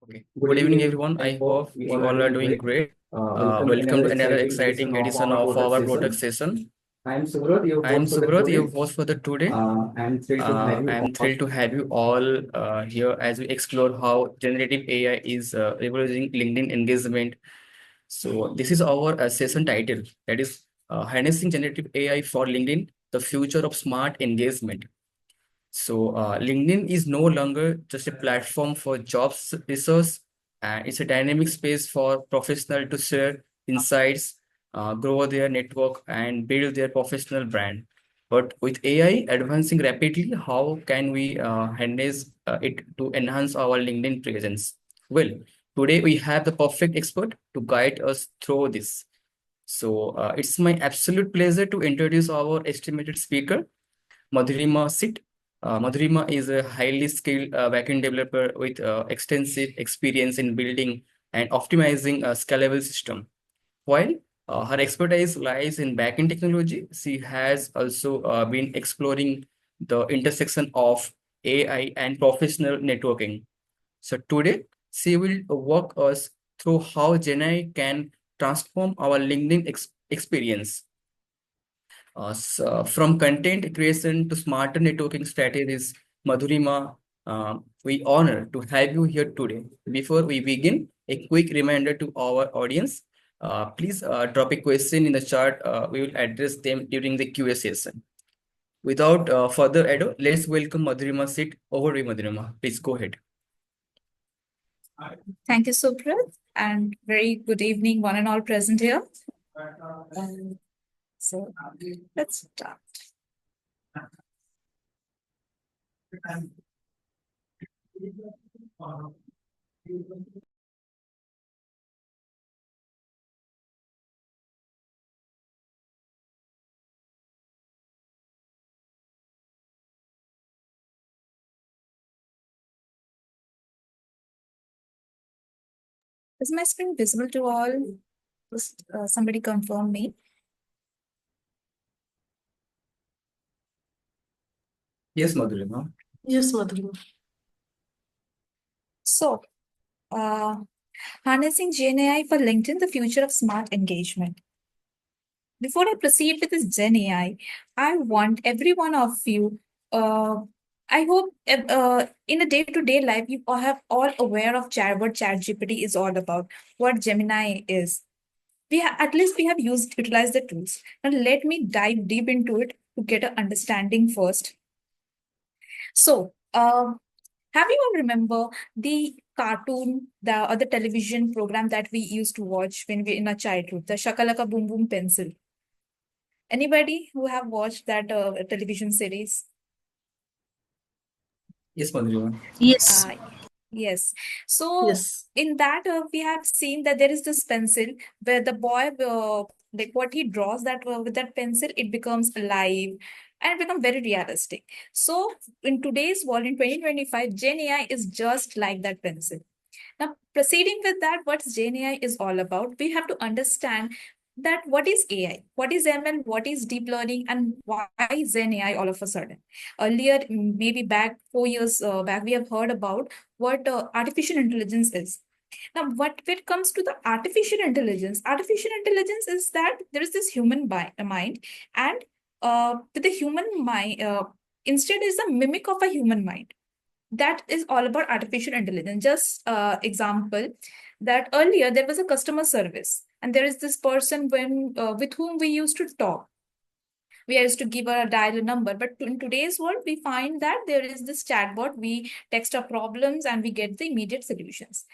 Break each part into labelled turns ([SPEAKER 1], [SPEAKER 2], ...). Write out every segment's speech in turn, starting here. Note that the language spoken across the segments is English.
[SPEAKER 1] Okay. Good evening, everyone. I hope you all are doing great. Welcome to another exciting edition of our product session.
[SPEAKER 2] I'm
[SPEAKER 1] I'm
[SPEAKER 2] Subrat,
[SPEAKER 1] Subrat,
[SPEAKER 2] your
[SPEAKER 1] your
[SPEAKER 2] host
[SPEAKER 1] host for the today.
[SPEAKER 2] I'm thrilled to have you
[SPEAKER 1] I'm
[SPEAKER 2] all.
[SPEAKER 1] thrilled to have you all here as we explore how generative AI is revolutionizing LinkedIn engagement. So this is our session title, that is Harnessing Generative AI for LinkedIn, the Future of Smart Engagement. So LinkedIn is no longer just a platform for jobs research, and it's a dynamic space for professionals to share insights, grow their network, and build their professional brand. But with AI advancing rapidly, how can we harness it to enhance our LinkedIn presence? Well, today we have the perfect expert to guide us through this. So it's my absolute pleasure to introduce our estimated speaker, 𝗪𝗻𝗂 𝗧𝗿. 𝗪𝗻𝗂 is a highly skilled backend developer with extensive experience in building and optimizing a scalable system. While her expertise lies in backend technology, she has also been exploring the intersection of AI and professional networking. So today, she will walk us through how GenAI can transform our LinkedIn experience. From content creation to smarter networking strategies, 𝗪𝗻𝗂, we honor to have you here today. Before we begin, a quick reminder to our audience. Please drop a question in the chat. We will address them during the QA session. Without further ado, let's welcome 𝗪𝗻𝗂 𝗧𝗿. Over to you, 𝗪𝗻𝗂. Please go ahead.
[SPEAKER 3] Thank you, Subrat, and very good evening, one and all present here. So let's start. Is my screen visible to all? Just somebody confirm me.
[SPEAKER 1] Yes, 𝗪𝗻𝗂.
[SPEAKER 2] Yes, 𝗪𝗻𝗂.
[SPEAKER 3] So, harnessing GenAI for LinkedIn, the future of smart engagement. Before I proceed with this GenAI, I want every one of you, I hope in a day-to-day life, you all have all aware of what ChatGPT is all about, what Gemini is. At least we have utilized the tools. Now let me dive deep into it to get an understanding first. So, have you all remember the cartoon, or the television program that we used to watch when we in our childhood, the Shakalaka Boom Boom Pencil? Anybody who have watched that television series?
[SPEAKER 1] Yes, 𝗪𝗻𝗂.
[SPEAKER 2] Yes.
[SPEAKER 3] Yes. So in that we have seen that there is this pencil where the boy, like what he draws that with that pencil, it becomes alive and become very realistic. So in today's world, in 2025, Gen AI is just like that pencil. Now, proceeding with that, what Gen AI is all about, we have to understand that what is AI, what is ML, what is deep learning, and why Gen AI all of a sudden. Earlier, maybe back 4 years back, we have heard about what artificial intelligence is. Now, when it comes to the artificial intelligence is that there is this human mind, and with the human mind, instead is a mimic of a human mind. That is all about artificial intelligence. Just example that earlier there was a customer service, and there is this person with whom we used to talk. We used to give a dial a number, but in today's world, we find that there is this chatbot. We text our problems and we get the immediate solutions.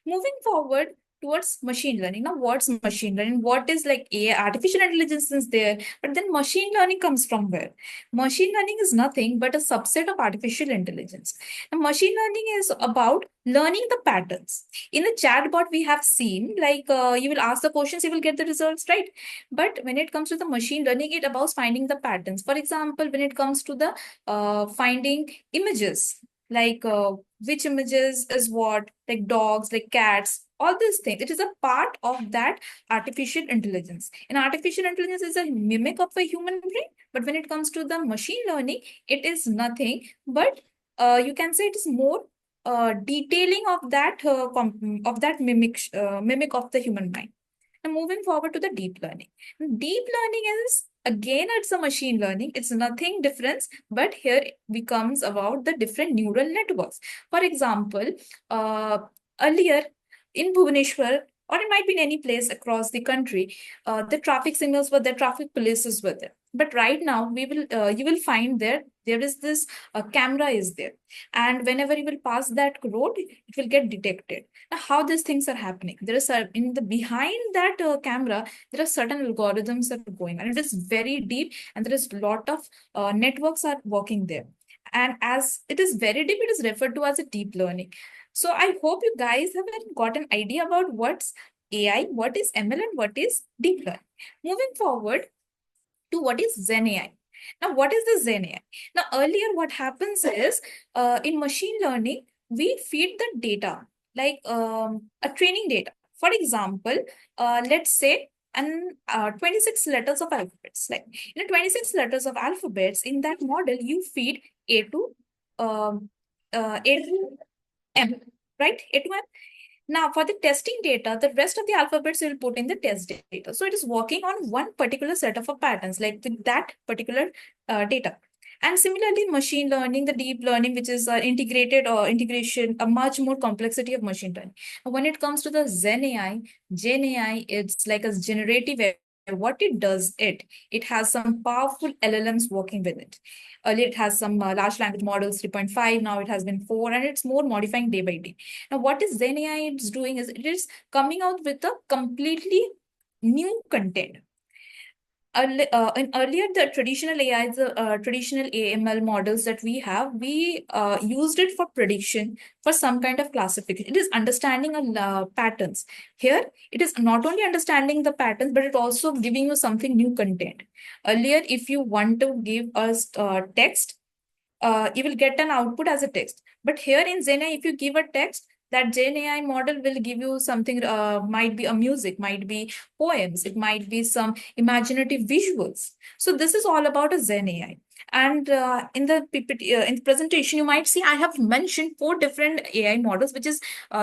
[SPEAKER 3] Moving forward towards machine learning. Now, what's machine learning? What is like AI, artificial intelligence is there, but then machine learning comes from where? Machine learning is nothing but a subset of artificial intelligence. And machine learning is about learning the patterns. In a chatbot, we have seen like you will ask the questions, you will get the results, right? But when it comes to the machine learning, it about finding the patterns. For example, when it comes to the finding images, like which images is what, like dogs, like cats, all these things. It is a part of that artificial intelligence. And artificial intelligence is a mimic of a human brain. But when it comes to the machine learning, it is nothing but you can say it is more detailing of that mimic of the human mind. And moving forward to the deep learning. Deep learning is, again, it's a machine learning. It's nothing different, but here it becomes about the different neural networks. For example, earlier in Bhubaneswar, or it might be in any place across the country, the traffic signals were there, traffic polices were there. But right now, you will find there is this camera is there, and whenever you will pass that road, it will get detected. Now, how these things are happening? There is behind that camera, there are certain algorithms that are going, and it is very deep, and there is a lot of networks are working there. And as it is very deep, it is referred to as a deep learning. So I hope you guys have got an idea about what's AI, what is ML, and what is deep learning. Moving forward to what is GenAI. Now, what is the GenAI? Now, earlier what happens is, in machine learning, we feed the data, like a training data. For example, let's say, 26 letters of alphabets. Like, 26 letters of alphabets, in that model, you feed A to M, right? A to M. Now, for the testing data, the rest of the alphabets will put in the test data. So it is working on one particular set of patterns, like with that particular data. And similarly, machine learning, the deep learning, which is integrated or integration, a much more complexity of machine learning. When it comes to the GenAI, it's like a generative AI. What it does, it has some powerful LLMs working with it. Earlier, it has some large language models 3.5. Now it has been 4, and it's more modifying day by day. Now, what is GenAI is doing is it is coming out with a completely new content. Earlier, the traditional AI, the traditional AML models that we have, we used it for prediction, for some kind of classification. It is understanding patterns. Here, it is not only understanding the patterns, but it also giving you something new content. Earlier, if you want to give us text, you will get an output as a text. But here in GenAI, if you give a text, that GenAI model will give you something, might be a music, might be poems, it might be some imaginative visuals. So this is all about a GenAI. And in the PPT, in the presentation, you might see I have mentioned 4 different AI models, which is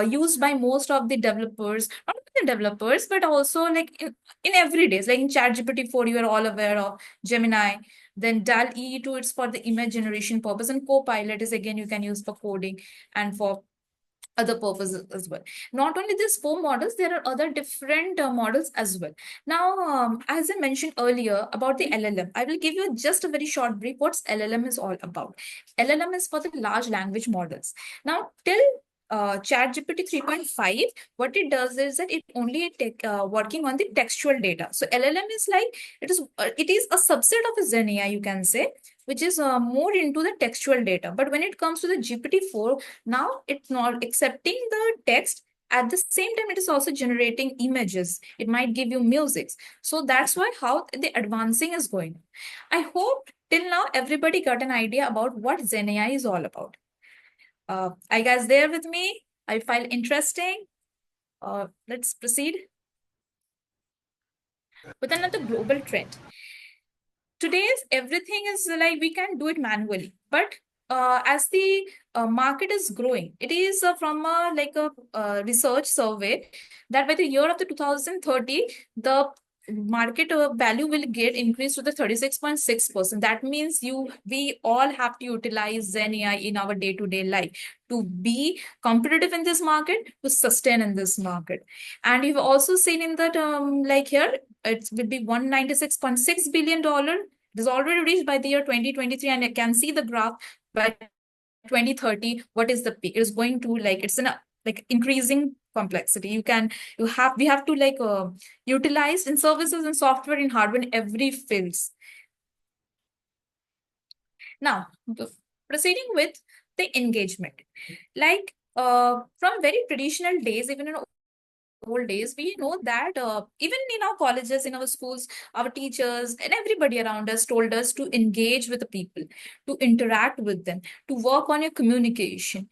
[SPEAKER 3] used by most of the developers, not only the developers, but also like in everyday, like in ChatGPT 4, you are all aware of Gemini. Then 𝗫𝗀, it's for the image generation purpose, and Copilot is again you can use for coding and for other purposes as well. Not only these 4 models, there are other different models as well. Now, as I mentioned earlier about the LLM, I will give you just a very short brief what's LLM is all about. LLM is for the large language models. Now, till ChatGPT 3.5, what it does is that it only working on the textual data. So LLM is like, it is a subset of a GenAI, you can say, which is more into the textual data. But when it comes to the GPT-4, now it's not accepting the text. At the same time, it is also generating images. It might give you music. So that's why how the advancing is going. I hope till now everybody got an idea about what GenAI is all about. Are you guys there with me? I find interesting. Let's proceed with another global trend. Today's everything is like we can do it manually, but as the market is growing, it is from a research survey that by the year of the 2030, the market value will get increased to the 36.6%. That means we all have to utilize GenAI in our day-to-day life to be competitive in this market, to sustain in this market. And you've also seen in that, like here, it will be $196.6 billion. It is already reached by the year 2023, and you can see the graph by 2030. What is the peak? It is going to it's an increasing complexity. We have to utilize in services and software in hardware in every fields. Now, proceeding with the engagement, from very traditional days, even in old days, we know that even in our colleges, in our schools, our teachers and everybody around us told us to engage with the people, to interact with them, to work on your communication.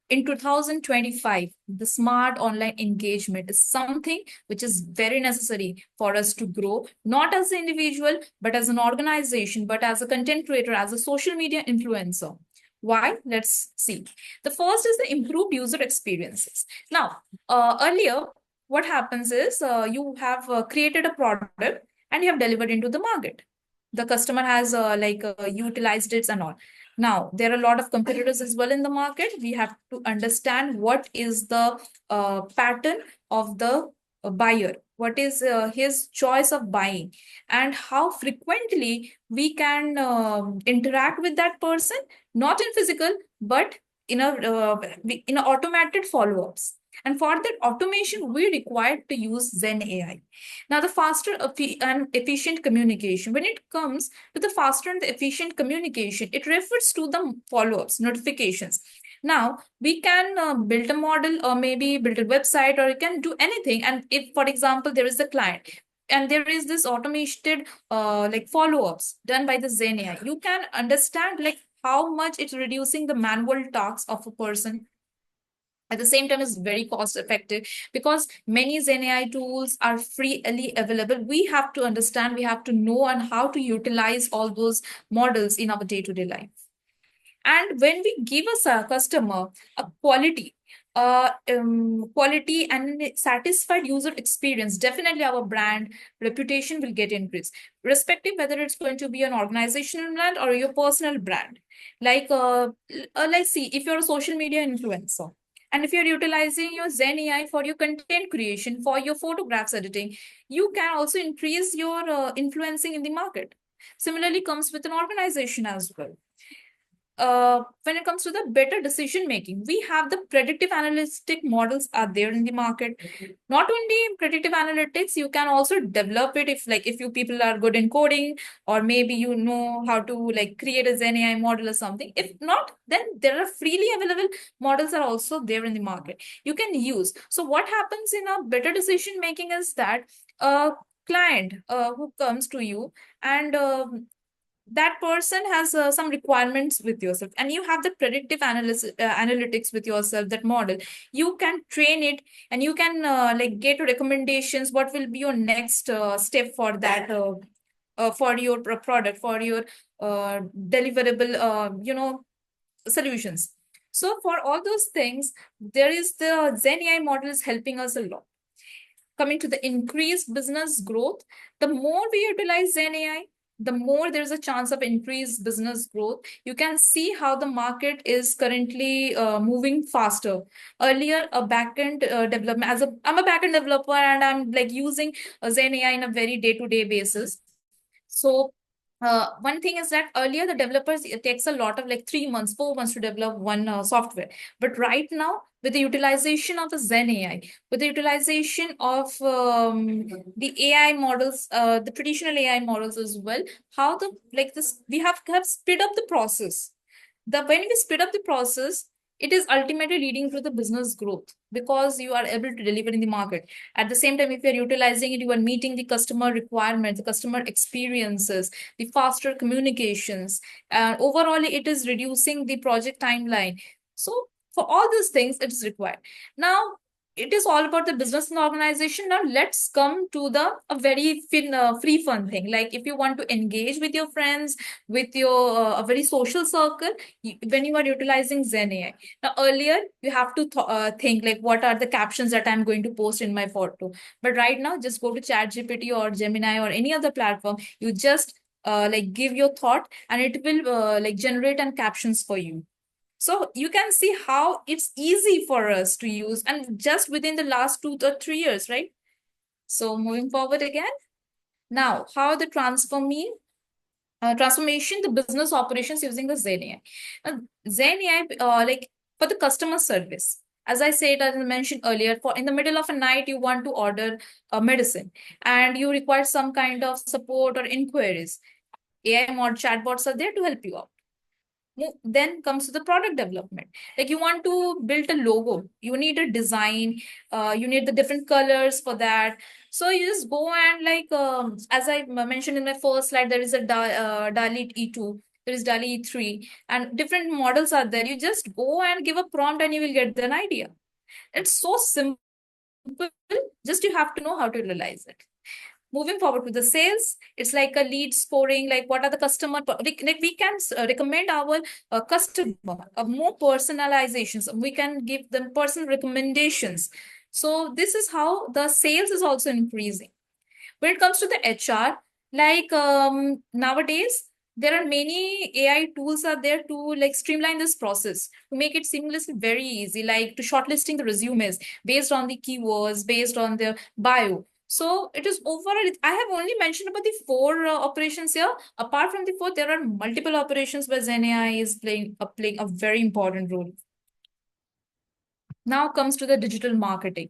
[SPEAKER 3] In 2025, the smart online engagement is something which is very necessary for us to grow, not as an individual, but as an organization, but as a content creator, as a social media influencer. Why? Let's see. The first is the improved user experiences. Now, earlier, what happens is you have created a product and you have delivered into the market. The customer has utilized it and all. Now, there are a lot of competitors as well in the market. We have to understand what is the pattern of the buyer, what is his choice of buying, and how frequently we can interact with that person, not in physical, but in a automated follow-ups. And for that automation, we require to use GenAI. Now, the faster and efficient communication. When it comes to the faster and the efficient communication, it refers to the follow-ups, notifications. Now, we can build a model or maybe build a website, or you can do anything. And if, for example, there is a client and there is this automated follow-ups done by the GenAI, you can understand how much it's reducing the manual tasks of a person. At the same time, it's very cost effective because many GenAI tools are freely available. We have to understand, we have to know and how to utilize all those models in our day-to-day life. And when we give a customer a quality and satisfied user experience, definitely our brand reputation will get increased, respective whether it's going to be an organizational brand or your personal brand. Let's see, if you're a social media influencer, and if you're utilizing your GenAI for your content creation, for your photographs editing, you can also increase your influencing in the market. Similarly, comes with an organization as well. When it comes to the better decision making, we have the predictive analytic models are there in the market. Not only predictive analytics, you can also develop it if you people are good in coding, or maybe you know how to create a GenAI model or something. If not, then there are freely available models are also there in the market you can use. So what happens in a better decision making is that a client who comes to you and that person has some requirements with yourself, and you have the predictive analytics with yourself, that model, you can train it, and you can get recommendations, what will be your next step for that for your product, for your deliverable solutions. So for all those things, there is the GenAI model is helping us a lot. Coming to the increased business growth, the more we utilize GenAI, the more there's a chance of increased business growth. You can see how the market is currently moving faster. Earlier, a backend development, I'm a backend developer and I'm using GenAI in a very day-to-day basis. So one thing is that earlier the developers, it takes a lot of 3 months, 4 months to develop one software. But right now, with the utilization of the GenAI, with the utilization of the AI models, the traditional AI models as well, how we have sped up the process. When we speed up the process, it is ultimately leading to the business growth because you are able to deliver in the market. At the same time, if you're utilizing it, you are meeting the customer requirements, the customer experiences, the faster communications, and overall, it is reducing the project timeline. So for all these things, it is required. Now, it is all about the business and organization. Now, let's come to a very free fun thing. Like if you want to engage with your friends, with your a very social circle, when you are utilizing GenAI. Now, earlier, you have to think what are the captions that I'm going to post in my photo. But right now, just go to ChatGPT or Gemini or any other platform. You just give your thought, and it will generate and captions for you. So you can see how it's easy for us to use, and just within the last 2 or 3 years, right? So moving forward again. Now, how the transformation, the business operations using the GenAI. GenAI, for the customer service. As I said, as I mentioned earlier, for in the middle of a night, you want to order a medicine and you require some kind of support or inquiries. AI mod chatbots are there to help you out. Then comes to the product development. You want to build a logo, you need a design, you need the different colors for that. So you just go and as I mentioned in my first slide, there is a DALL-E E2, there is DALL-E E3, and different models are there. You just go and give a prompt and you will get an idea. It's so simple, just you have to know how to realize it. Moving forward to the sales, it's like a lead scoring, like what are the customer, like we can recommend our customer more personalizations. We can give them personal recommendations. So this is how the sales is also increasing. When it comes to the HR, like nowadays, there are many AI tools are there to like streamline this process, to make it seamlessly very easy, like to shortlisting the resumes based on the keywords, based on the bio. So it is overall, I have only mentioned about the four operations here. Apart from the four, there are multiple operations where GenAI is playing a very important role. Now comes to the digital marketing.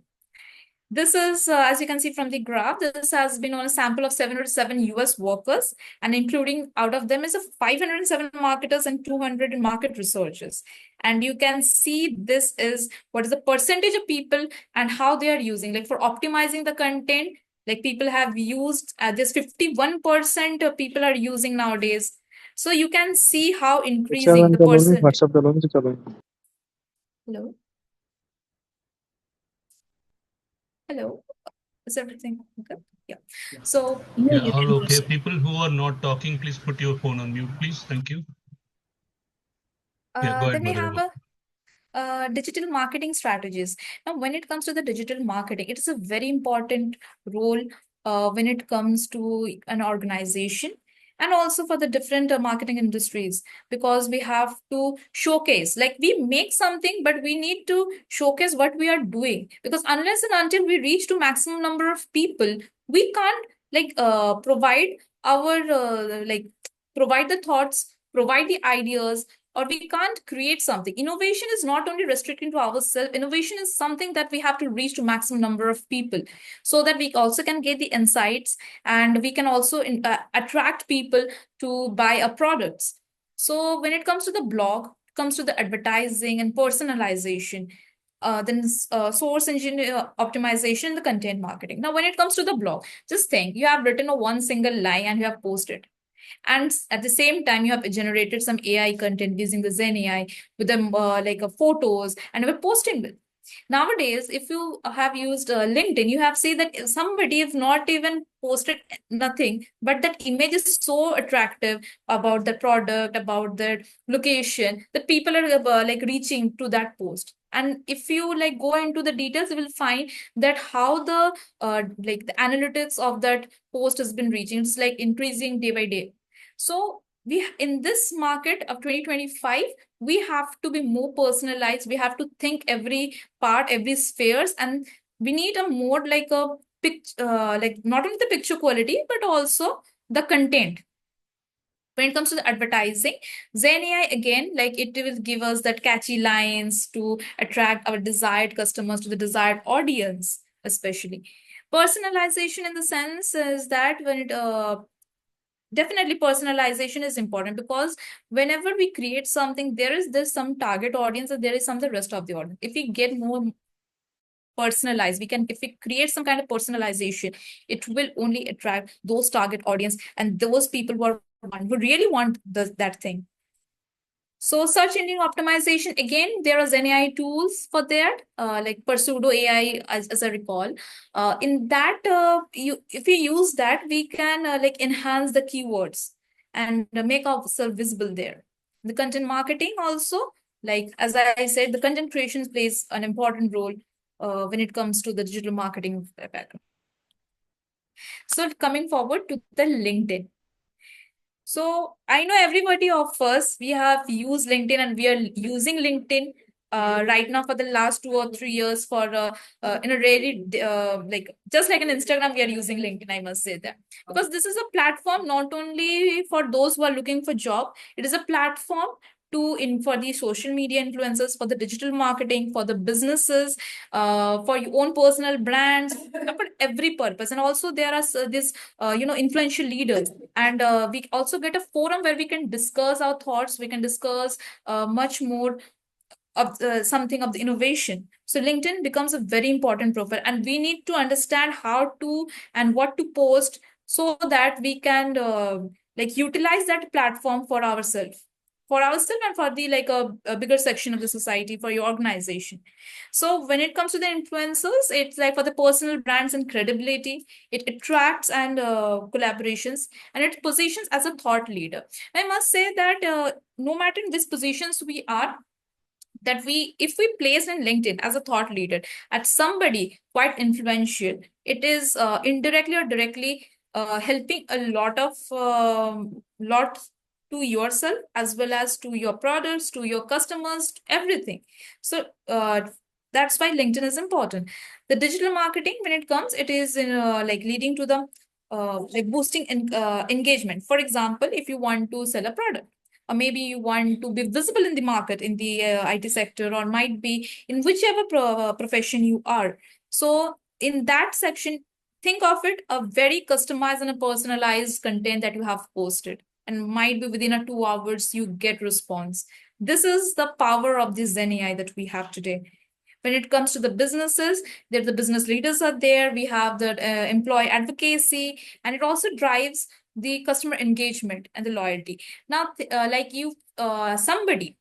[SPEAKER 3] This is, as you can see from the graph, this has been on a sample of 707 US workers, and including out of them is 507 marketers and 200 market researchers. And you can see this is what is the percentage of people and how they are using. Like for optimizing the content, like people have used, this 51% of people are using nowadays. So you can see how increasing the percentage. Hello? Hello? Is everything okay? Yeah. So
[SPEAKER 4] yeah, all okay. People who are not talking, please put your phone on mute, please. Thank you. Yeah, go ahead,
[SPEAKER 3] then we have
[SPEAKER 4] Madhur.
[SPEAKER 3] digital marketing strategies. Now, when it comes to the digital marketing, it is a very important role when it comes to an organization, and also for the different marketing industries, because we have to showcase, like we make something, but we need to showcase what we are doing, because unless and until we reach to maximum number of people, we can't like provide our provide the thoughts, provide the ideas, or we can't create something. Innovation is not only restricting to ourselves. Innovation is something that we have to reach to maximum number of people, so that we also can get the insights, and we can also attract people to buy our products. So when it comes to the blog, comes to the advertising and personalization, then source engine optimization, the content marketing. Now, when it comes to the blog, just think you have written a one single line and you have posted. And at the same time, you have generated some AI content using the GenAI with them photos, and we're posting it. Nowadays, if you have used LinkedIn, you have seen that somebody have not even posted nothing, but that image is so attractive about the product, about the location, that people are reaching to that post. And if you like go into the details, you will find that how the the analytics of that post has been reaching. It's like increasing day by day. So we in this market of 2025, we have to be more personalized. We have to think every part, every spheres, and we need a more like a not only the picture quality, but also the content. When it comes to the advertising, GenAI again, like it will give us that catchy lines to attract our desired customers to the desired audience, especially. Personalization in the sense is that when it definitely personalization is important, because whenever we create something, there is this some target audience and there is some the rest of the audience. If we get more personalized, if we create some kind of personalization, it will only attract those target audience and those people who really want that thing. So search engine optimization, again, there are GenAI tools for that, like 𝗫𝗄𝗧 as I recall. In that, if we use that, we can enhance the keywords and make ourselves visible there. The content marketing also, like as I said, the content creation plays an important role when it comes to the digital marketing pattern. So coming forward to the LinkedIn. So I know everybody of us, we have used LinkedIn and we are using LinkedIn right now for the last 2 or 3 years for in a really just like an Instagram, we are using LinkedIn, I must say that. Because this is a platform not only for those who are looking for job, it is a platform for the social media influencers, for the digital marketing, for the businesses, for your own personal brands, for every purpose. And also there are this influential leaders, and we also get a forum where we can discuss our thoughts, we can discuss much more of something of the innovation. So LinkedIn becomes a very important profile, and we need to understand how to and what to post so that we can utilize that platform for ourselves, for ourselves and for the a bigger section of the society, for your organization. So when it comes to the influencers, it's like for the personal brands and credibility, it attracts and collaborations, and it positions as a thought leader. I must say that no matter in which positions we are, that if we place in LinkedIn as a thought leader at somebody quite influential, it is indirectly or directly helping a lot to yourself as well as to your products, to your customers, to everything. So that's why LinkedIn is important. The digital marketing, when it comes, it is leading to the boosting engagement. For example, if you want to sell a product, or maybe you want to be visible in the market in the IT sector, or might be in whichever profession you are. So in that section, think of it a very customized and a personalized content that you have posted, and might be within 2 hours you get response. This is the power of the GenAI that we have today. When it comes to the businesses, there the business leaders are there. We have the employee advocacy, and it also drives the customer engagement and the loyalty. Now, somebody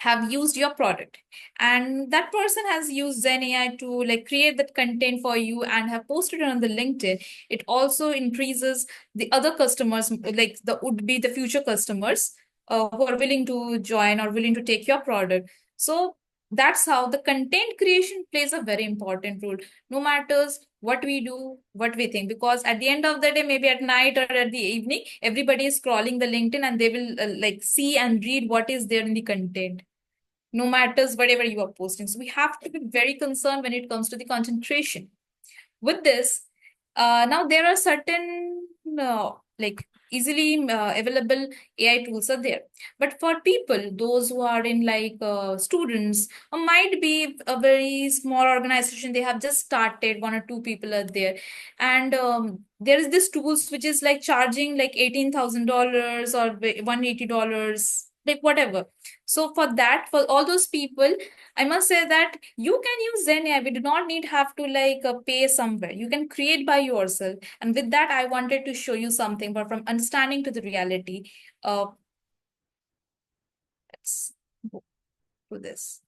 [SPEAKER 3] have used your product, and that person has used GenAI to create that content for you and have posted it on the LinkedIn. It also increases the other customers, would be the future customers who are willing to join or willing to take your product. So that's how the content creation plays a very important role, no matters what we do, what we think, because at the end of the day, maybe at night or at the evening, everybody is scrolling the LinkedIn and they will see and read what is there in the content, no matters whatever you are posting. So we have to be very concerned when it comes to the content creation. With this, now there are certain easily available AI tools are there. But for people, those who are in students, or might be a very small organization, they have just started, 1 or 2 people are there. And there is this tools which is charging $18,000 or $180, whatever. So for all those people, I must say that you can use GenAI. We do not have to pay somewhere. You can create by yourself. And with that, I wanted to show you something, but from understanding to the reality. Let's go to this.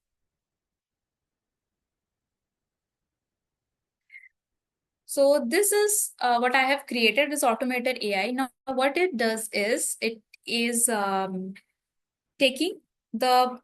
[SPEAKER 3] So this is what I have created, this automated AI. Now, what it does is, it is taking a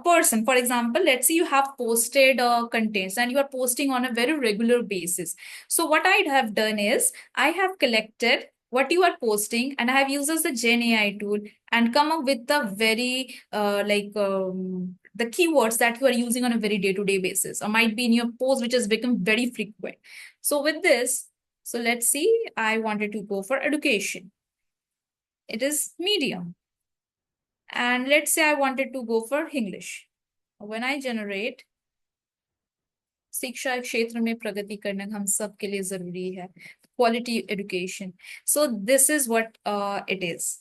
[SPEAKER 3] person, for example, let's say you have posted contents and you are posting on a very regular basis. So what I have done is, I have collected what you are posting, and I have used as the GenAI tool and come up with the very the keywords that you are using on a very day-to-day basis, or might be in your post, which has become very frequent. So with this, so let's see, I wanted to go for education. It is medium. And let's say I wanted to go for English. When I generate, शिक्षा क्षेत्र में प्रगति करना हम सब के लिए जरूरी है, quality education. So this is what it is.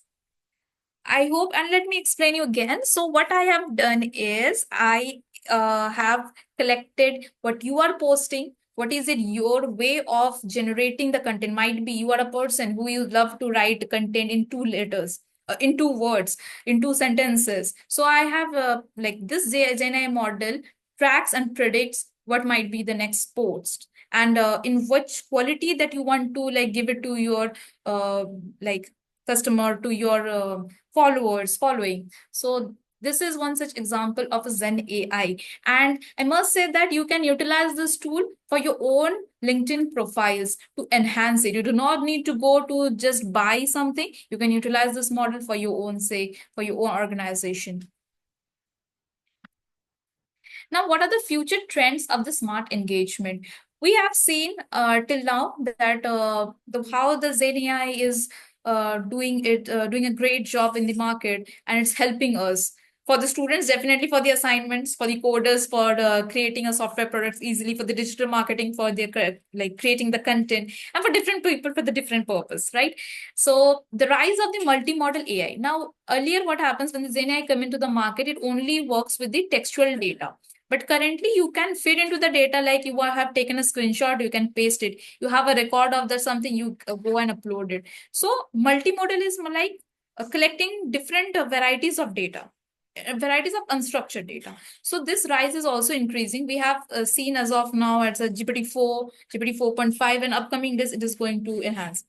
[SPEAKER 3] I hope, and let me explain you again. So what I have done is, I have collected what you are posting. What is it your way of generating the content? Might be you are a person who you love to write content in 2 letters. In 2 words, in 2 sentences. So I have this GenAI model tracks and predicts what might be the next post, and in which quality that you want to give it to your customer, to your following. So this is one such example of a GenAI. And I must say that you can utilize this tool for your own LinkedIn profiles to enhance it. You do not need to go to just buy something. You can utilize this model for your own sake, for your own organization. Now, what are the future trends of the smart engagement? We have seen till now that how the GenAI is doing a great job in the market, and it's helping us. For the students, definitely for the assignments, for the coders, for creating a software products easily, for the digital marketing, for their creating the content, and for different people for the different purpose, right? So the rise of the multimodal AI. Now, earlier what happens when the GenAI come into the market, it only works with the textual data. But currently, you can fit into the data, like you have taken a screenshot, you can paste it. You have a record of the something, you go and upload it. So multimodal is collecting different varieties of data, varieties of unstructured data. So this rise is also increasing. We have seen as of now at GPT-4, GPT-4.5, and upcoming days it is going to enhance.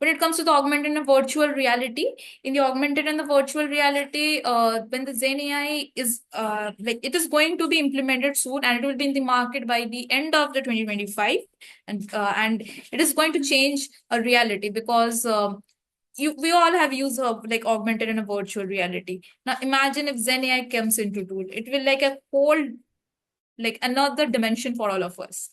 [SPEAKER 3] When it comes to the augmented and virtual reality, in the augmented and the virtual reality, when the GenAI is it is going to be implemented soon, and it will be in the market by the end of the 2025, and it is going to change a reality because we all have used like augmented and a virtual reality. Now imagine if GenAI comes into tool, it will like a whole like another dimension for all of us.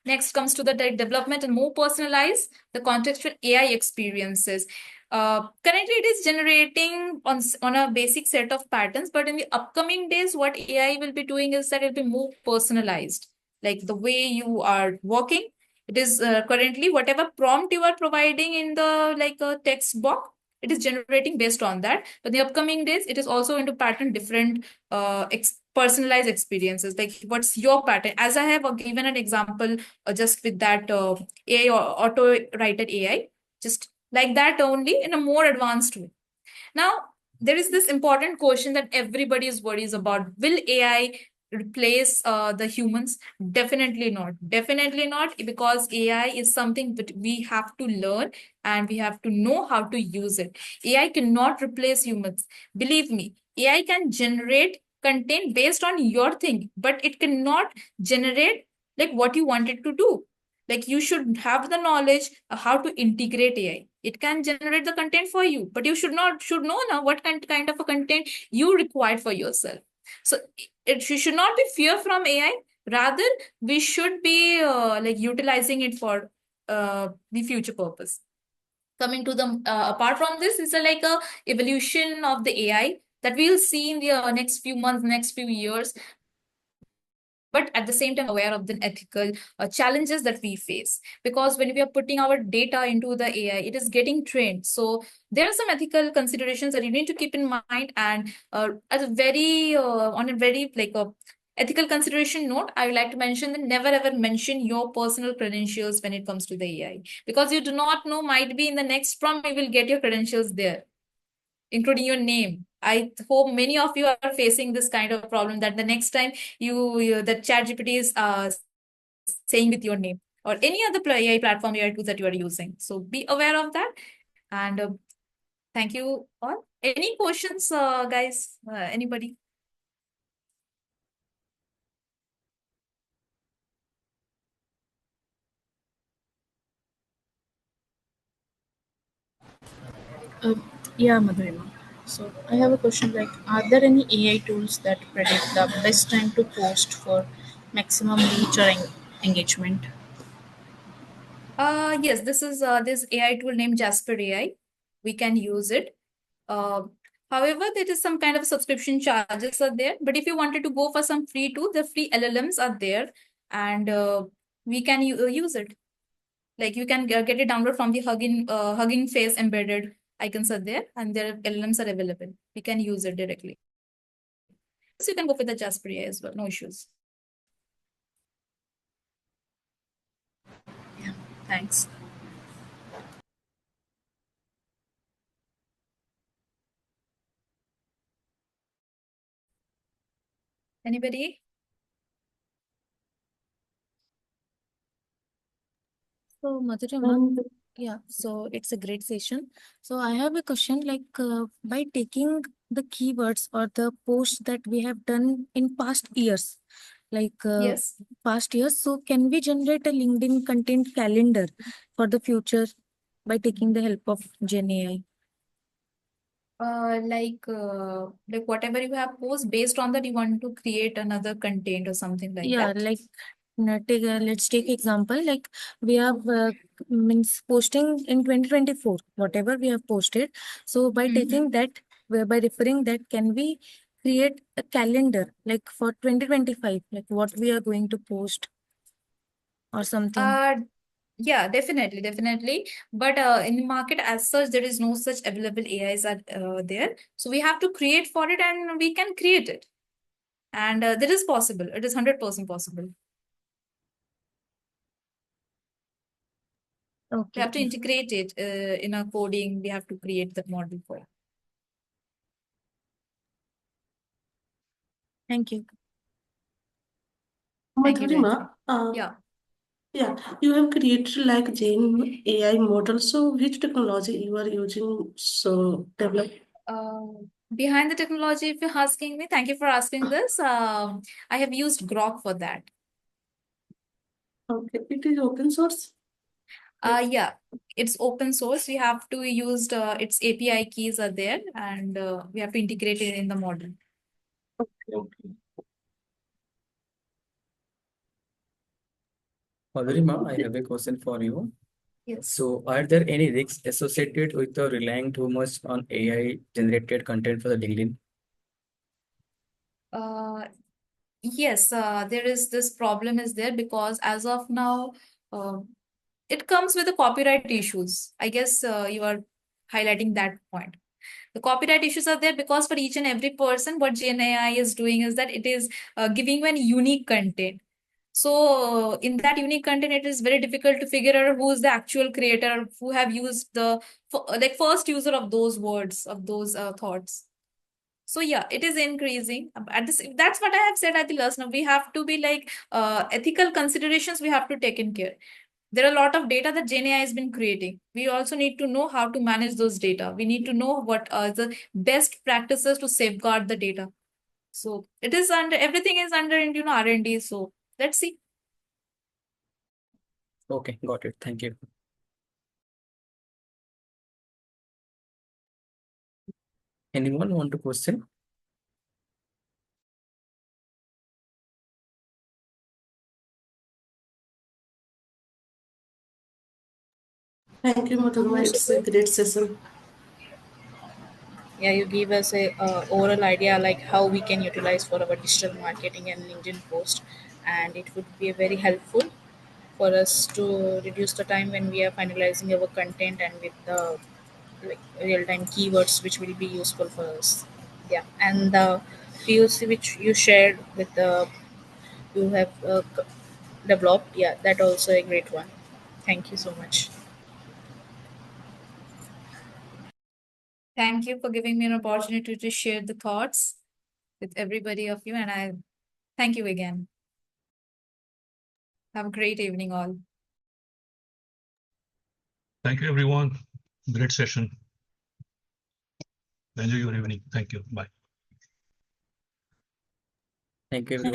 [SPEAKER 3] Next comes to the development and more personalized the contextual AI experiences. Currently, it is generating on a basic set of patterns, but in the upcoming days, what AI will be doing is that it will be more personalized, like the way you are working. It is currently whatever prompt you are providing in the like a text box, it is generating based on that. But in the upcoming days, it is also going to pattern different personalized experiences. Like what's your pattern? As I have given an example just with that AI or auto-written AI, just like that only in a more advanced way. Now, there is this important question that everybody is worries about. Will AI replace the humans? Definitely not. Definitely not, because AI is something that we have to learn and we have to know how to use it. AI cannot replace humans. Believe me, AI can generate content based on your thing, but it cannot generate like what you want it to do. Like you should have the knowledge of how to integrate AI. It can generate the content for you, but you should know now what kind of a content you require for yourself. So you should not be fear from AI. Rather, we should be like utilizing it for the future purpose. Coming to the apart from this, it's like a evolution of the AI that we'll see in the next few months, next few years. But at the same time aware of the ethical challenges that we face, because when we are putting our data into the AI, it is getting trained. So there are some ethical considerations that you need to keep in mind. And as a very on a very like a ethical consideration note, I would like to mention that never ever mention your personal credentials when it comes to the AI, because you do not know, might be in the next prompt you will get your credentials there, including your name. I hope many of you are facing this kind of problem, that the next time the ChatGPT is saying with your name, or any other AI platform AI tools that you are using. So be aware of that. And thank you all. Any questions, guys? Anybody?
[SPEAKER 5] Yeah, Madhurima. So I have a question like, are there any AI tools that predict the best time to post for maximum reach or engagement?
[SPEAKER 3] Yes, this is this AI tool named 𝗧𝗿𝗶. We can use it. However, there is some kind of subscription charges are there. But if you wanted to go for some free tool, the free LLMs are there, and we can use it. Like you can get it download from the Hugging Face embedded icons are there, and their LLMs are available. We can use it directly. So you can go with the 𝗧𝗿𝗶 as well, no issues.
[SPEAKER 5] Yeah, thanks.
[SPEAKER 3] Anybody?
[SPEAKER 6] So, Madhurima, yeah, so it's a great session. So, I have a question like by taking the keywords or the posts that we have done in past years, like
[SPEAKER 3] Yes.
[SPEAKER 6] past years, so can we generate a LinkedIn content calendar for the future by taking the help of GenAI?
[SPEAKER 3] Like whatever you have posted, based on that you want to create another content or something like
[SPEAKER 6] Yeah,
[SPEAKER 3] that.
[SPEAKER 6] like let's take example like we have means posting in 2024 whatever we have posted. So by taking that, by referring that, can we create a calendar like for 2025, like what we are going to post or something?
[SPEAKER 3] Yeah, definitely. But in the market as such, there is no such available AIs are there. So we have to create for it, and we can create it. And that is possible. It is 100% possible. We
[SPEAKER 6] Okay.
[SPEAKER 3] have to integrate it in our coding. We have to create the model for it.
[SPEAKER 6] Thank you.
[SPEAKER 3] Thank you,
[SPEAKER 2] 𝗪𝗻𝗻,
[SPEAKER 3] Yeah.
[SPEAKER 2] yeah, you have created like Gen AI model. So which technology you are using so develop?
[SPEAKER 3] Behind the technology, if you're asking me, thank you for asking this. I have used Grok for that.
[SPEAKER 2] Okay, it is open source.
[SPEAKER 3] Yeah, it's open source. We have to use its API keys are there, and we have to integrate it in the model.
[SPEAKER 2] Okay.
[SPEAKER 1] 𝗪𝗻𝗻, I have a question for you.
[SPEAKER 3] Yes.
[SPEAKER 1] So, are there any risks associated with relying too much on AI generated content for the LinkedIn?
[SPEAKER 3] Yes, there is this problem is there because as of now, it comes with the copyright issues. I guess you are highlighting that point. The copyright issues are there because for each and every person, what GenAI is doing is that it is giving you an unique content. So in that unique content, it is very difficult to figure out who is the actual creator, who have used the like first user of those words, of those thoughts. So yeah, it is increasing. At this, that's what I have said at the last. Now we have to be like ethical considerations. We have to take in care. There are a lot of data that GenAI has been creating. We also need to know how to manage those data. We need to know what are the best practices to safeguard the data. So it is under everything is under R&D. So let's see.
[SPEAKER 1] Okay, got it. Thank you. Anyone want to question?
[SPEAKER 2] Thank you, 𝗪𝗻𝗻. It's a great session.
[SPEAKER 5] Yeah, you give us a overall idea like how we can utilize for our digital marketing and LinkedIn post, and it would be very helpful for us to reduce the time when we are finalizing our content and with the like real-time keywords which will be useful for us. Yeah, and the POC which you shared with the you have developed, yeah, that also a great one. Thank you so much.
[SPEAKER 3] Thank you for giving me an opportunity to share the thoughts with everybody of you, and I thank you again. Have a great evening, all.
[SPEAKER 4] Thank you, everyone. Great session. Enjoy your evening. Thank you. Bye.
[SPEAKER 1] Thank you, everyone.